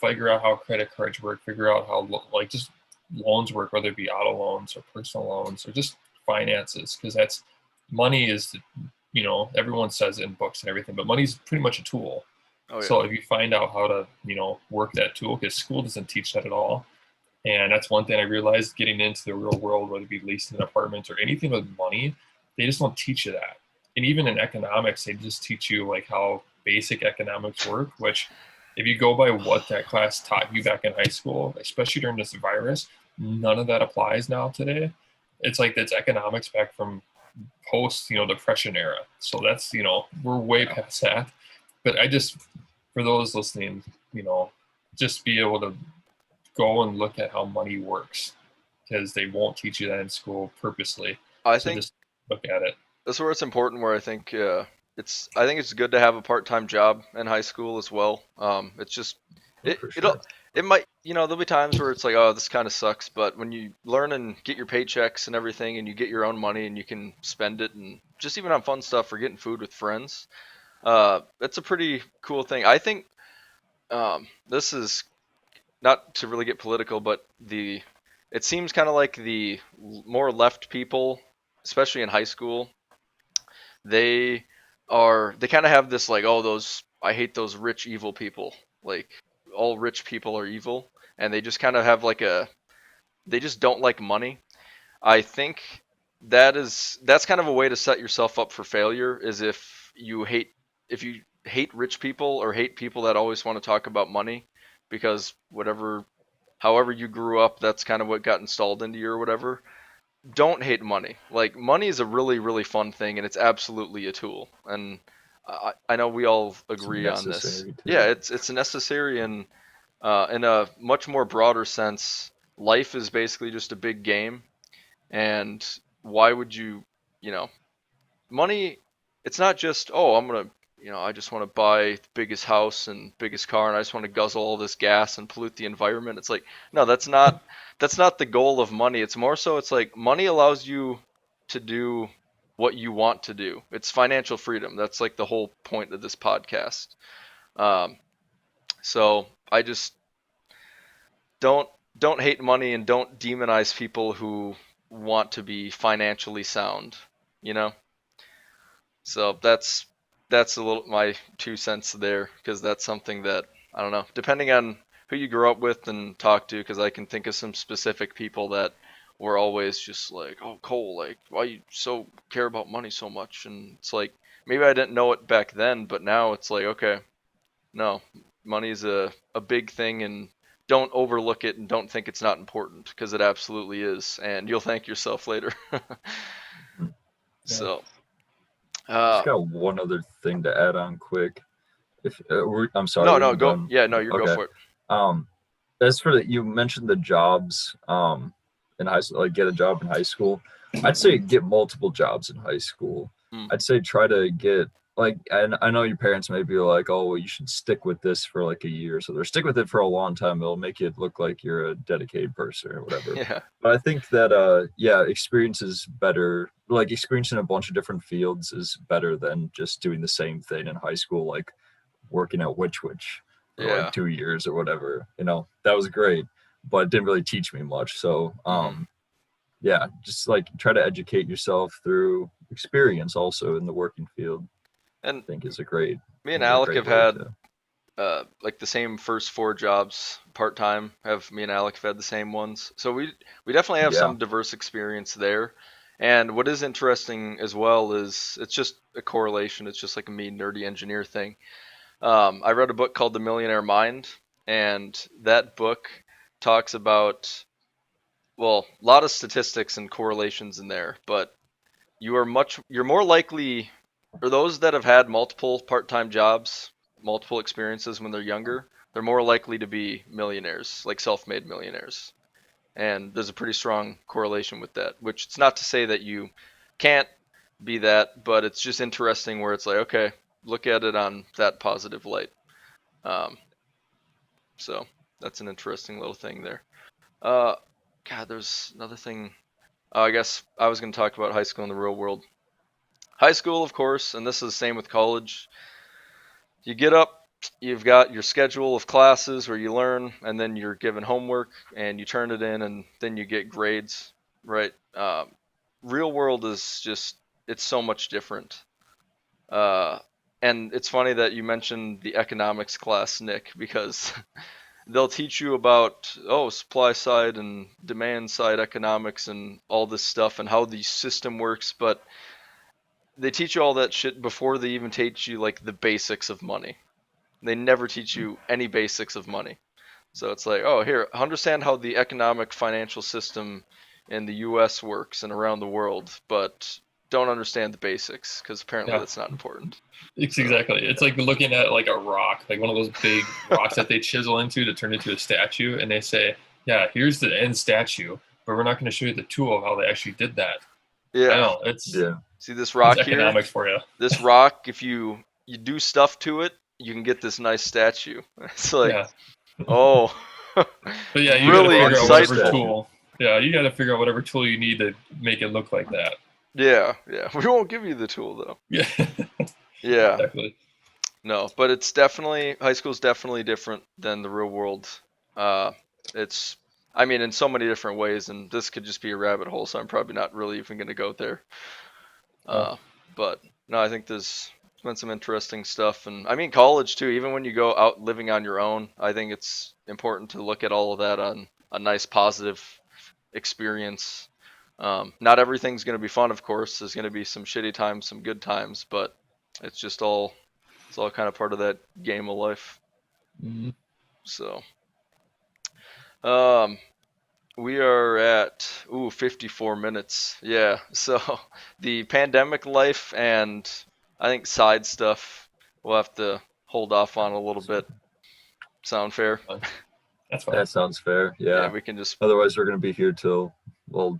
figure out how credit cards work, figure out how, like, just loans work, whether it be auto loans or personal loans or just finances, because money is, everyone says it in books and everything, but money's pretty much a tool. Oh yeah. So if you find out how to, work that tool, because school doesn't teach that at all. And that's one thing I realized getting into the real world, whether it be leasing an apartment or anything with money, they just don't teach you that. And even in economics, they just teach you like how basic economics work, which if you go by what that class taught you back in high school, especially during this virus, none of that applies now today. It's like that's economics back from post, depression era. So that's, we're way Yeah. past that. But I just, for those listening, just be able to go and look at how money works, because they won't teach you that in school purposely. I So think just look at it. that's where it's important. Where I think it's good to have a part-time job in high school as well. It's just Oh, it for it'll sure. it might there'll be times where it's like, oh, this kind of sucks, but when you learn and get your paychecks and everything, and you get your own money and you can spend it and just even on fun stuff or getting food with friends, that's a pretty cool thing. I think this is not to really get political, but it seems kind of like the more left people, especially in high school, they they kind of have this like, oh, those I hate those rich evil people, like all rich people are evil, and they just kind of have like they just don't like money. I think that's kind of a way to set yourself up for failure. Is if you hate rich people or hate people that always want to talk about money, because however you grew up, that's kind of what got installed into you or whatever. Don't hate money. Like, money is a really, really fun thing, and it's absolutely a tool. And I know we all It's agree on this. necessary Yeah, too. it's necessary, and in a much more broader sense, life is basically just a big game. And why would you, you know, money, it's not just, oh, I just want to buy the biggest house and biggest car and I just want to guzzle all this gas and pollute the environment. It's like, no, that's not the goal of money. It's more so it's like money allows you to do what you want to do. It's financial freedom. That's like the whole point of this podcast. Um, so I just don't don't hate money and don't demonize people who want to be financially sound, you know? So that's a little my 2 cents there, because that's something that I don't know, depending on who you grew up with and talk to, because I can think of some specific people that were always just like, oh, Cole, like, why you so care about money so much? And it's like, maybe I didn't know it back then, but now it's like, okay, no, money is a big thing, and don't overlook it and don't think it's not important, because it absolutely is, and you'll thank yourself later. Mhm. Yeah. So, Just uh, got one other thing to add on quick. If I'm sorry, no, were no, you go. done? Yeah, no, you go Okay. for it. Um, as for you mentioned the jobs in high school, like get a job in high school. I'd say get multiple jobs in high school. Mm, I'd say try to get like, and I know your parents may be like, oh, well, you should stick with this for like a year. So they're stick with it for a long time. It'll make it look like you're a dedicated person or whatever. yeah, But I think that yeah, experience is better. Like experiencing a bunch of different fields is better than just doing the same thing in high school, like working at Witch for like yeah. 2 years or whatever. That was great, but it didn't really teach me much. So Hmm. yeah, just like try to educate yourself through experience also in the working field. And I think is a great me and a Alec great have way had to. like the same first four jobs part time. Have me and Alec have had the same ones, so we definitely have Yeah, some diverse experience there. And what is interesting as well is it's just a correlation. It's just like a me nerdy engineer thing. I read a book called The Millionaire Mind, and that book talks about, well, a lot of statistics and correlations in there, but you're more likely, or those that have had multiple part-time jobs, multiple experiences when they're younger, they're more likely to be millionaires, like self-made millionaires. And there's a pretty strong correlation with that, which it's not to say that you can't be that, but it's just interesting where it's like, okay, look at it on that positive light. Um, so that's an interesting little thing there. Uh, God, there's another thing. Oh, I guess I was going to talk about high school in the real world. High school, of course, and this is the same with college. You get up, you've got your schedule of classes where you learn, and then you're given homework and you turn it in, and then you get grades, right? Real world is just, it's so much different. Uh, and it's funny that you mentioned the economics class, Nick, because they'll teach you about, oh, supply side and demand side economics and all this stuff and how the system works, but they teach you all that shit before they even teach you like the basics of money. They never teach you any basics of money. So it's like, oh, here, understand how the economic financial system in the US works and around the world, but don't understand the basics because apparently Yeah. that's not important. It's So, exactly. It's like looking at like a rock, like one of those big rocks that they chisel into to turn into a statue, and they say, "Yeah, here's the end statue, but we're not going to show you the tool of how they actually did that." I yeah. know it's yeah, See this it's rock here? economics for you. This rock, if you do stuff to it, you can get this nice statue. It's like, Yeah, oh, but yeah, you got to really figure out bronze whatever insightful. statue. tool. Yeah, you got to figure out whatever tool you need to make it look like that. Yeah, yeah. We won't give you the tool though. Yeah, Yeah, exactly. no, but it's definitely high school's definitely different than the real world. Uh, it's, I mean, in so many different ways, and this could just be a rabbit hole, so I'm probably not really even going to go there. Oh, Uh, but no, I think there's been some interesting stuff, and I mean, college too. Even when you go out living on your own, I think it's important to look at all of that on a nice positive experience. Not everything's going to be fun, of course. There's going to be some shitty times, some good times, but it's all kind of part of that game of life. Mm-hmm. So, um, we are at 54 minutes. Yeah. So the pandemic life and I think side stuff we'll have to hold off on a little bit. Sound fair? That's fine. That sounds fair. Yeah. We can just. Otherwise, we're gonna be here till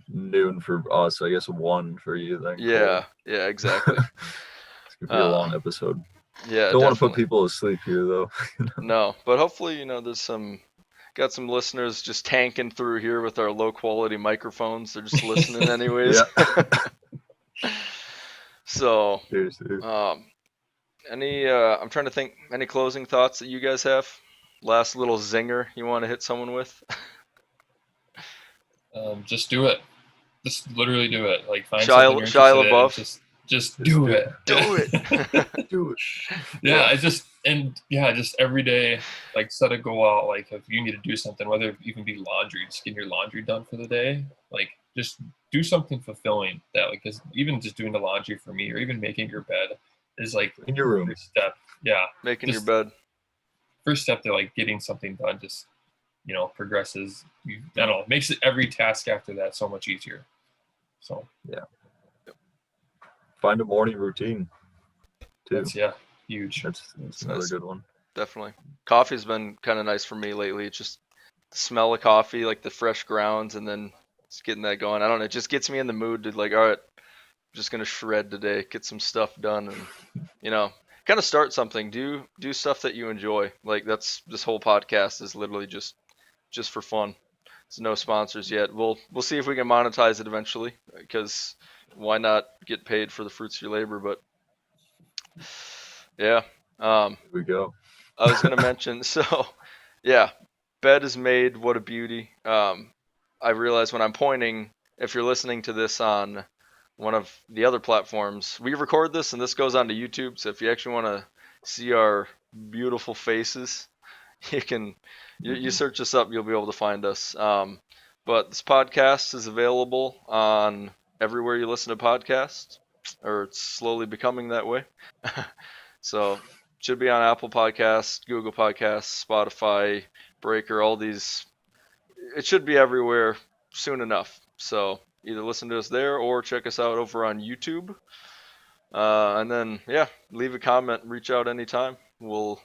noon for us. I guess 1 for you then. Yeah. Yeah. Exactly. It's gonna be a long episode. Yeah. Don't want to put Definitely. people to sleep here though. No, but hopefully there's got some listeners just tanking through here with our low quality microphones. They're just listening anyways. Yeah. So, Seriously. I'm trying to think, any closing thoughts that you guys have? Last little zinger you want to hit someone with? Just do it. Just literally do it. Like find Shia something you're interested in. LaBeouf. Just do it. Do it. Do it. Yeah, just every day, like set a goal out. Like if you need to do something, whether it even be laundry, just getting your laundry done for the day. Like just do something fulfilling that. Like, because even just doing the laundry for me, or even making your bed, is like in your room. First step. Yeah, making your bed. First step to like getting something done. Just progresses. I don't know, makes it every task after that so much easier. So yeah. Find a morning routine too. That's huge. That's another good one. Definitely. Coffee's been kind of nice for me lately. It's just the smell of coffee, like the fresh grounds, and then just getting that going. I don't know. It just gets me in the mood to like, all right, I'm just gonna shred today, get some stuff done, and kind of start something. Do stuff that you enjoy. Like this whole podcast is literally just for fun. There's no sponsors yet. We'll see if we can monetize it eventually, because why not get paid for the fruits of your labor? But yeah. Here we go. I was gonna mention, so yeah, bed is made. What a beauty. I realize when I'm pointing, if you're listening to this on one of the other platforms, we record this and this goes onto YouTube. So if you actually want to see our beautiful faces, you can you search us up, you'll be able to find us. But this podcast is available on everywhere you listen to podcasts, or it's slowly becoming that way. So should be on Apple Podcasts, Google Podcasts, Spotify, Breaker, all these. It should be everywhere soon enough. So either listen to us there or check us out over on YouTube. And then leave a comment, reach out anytime. We'll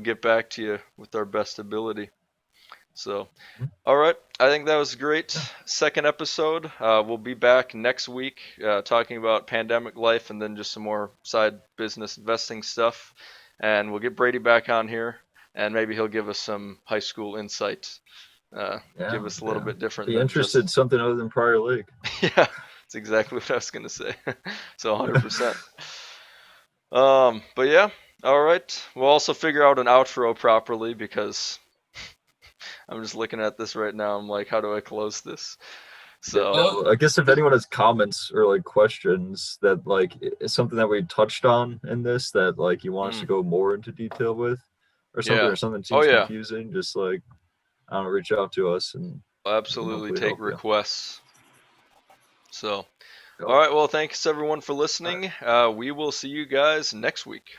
get back to you with our best ability. So, all right. I think that was a great second episode. We'll be back next week talking about pandemic life and then just some more side business investing stuff. And we'll get Brady back on here, and maybe he'll give us some high school insight. Give us a little bit different. Be interested in something other than Prior Lake. Yeah, that's exactly what I was going to say. So 100%. But yeah, all right. We'll also figure out an outro properly, because I'm just looking at this right now. I'm like, how do I close this? So I guess if anyone has comments or like questions that like is something that we touched on in this that like you want us to go more into detail with, or something or something seems confusing, just like I don't know, reach out to us and absolutely take requests. So all right, well, thanks everyone for listening. We will see you guys next week.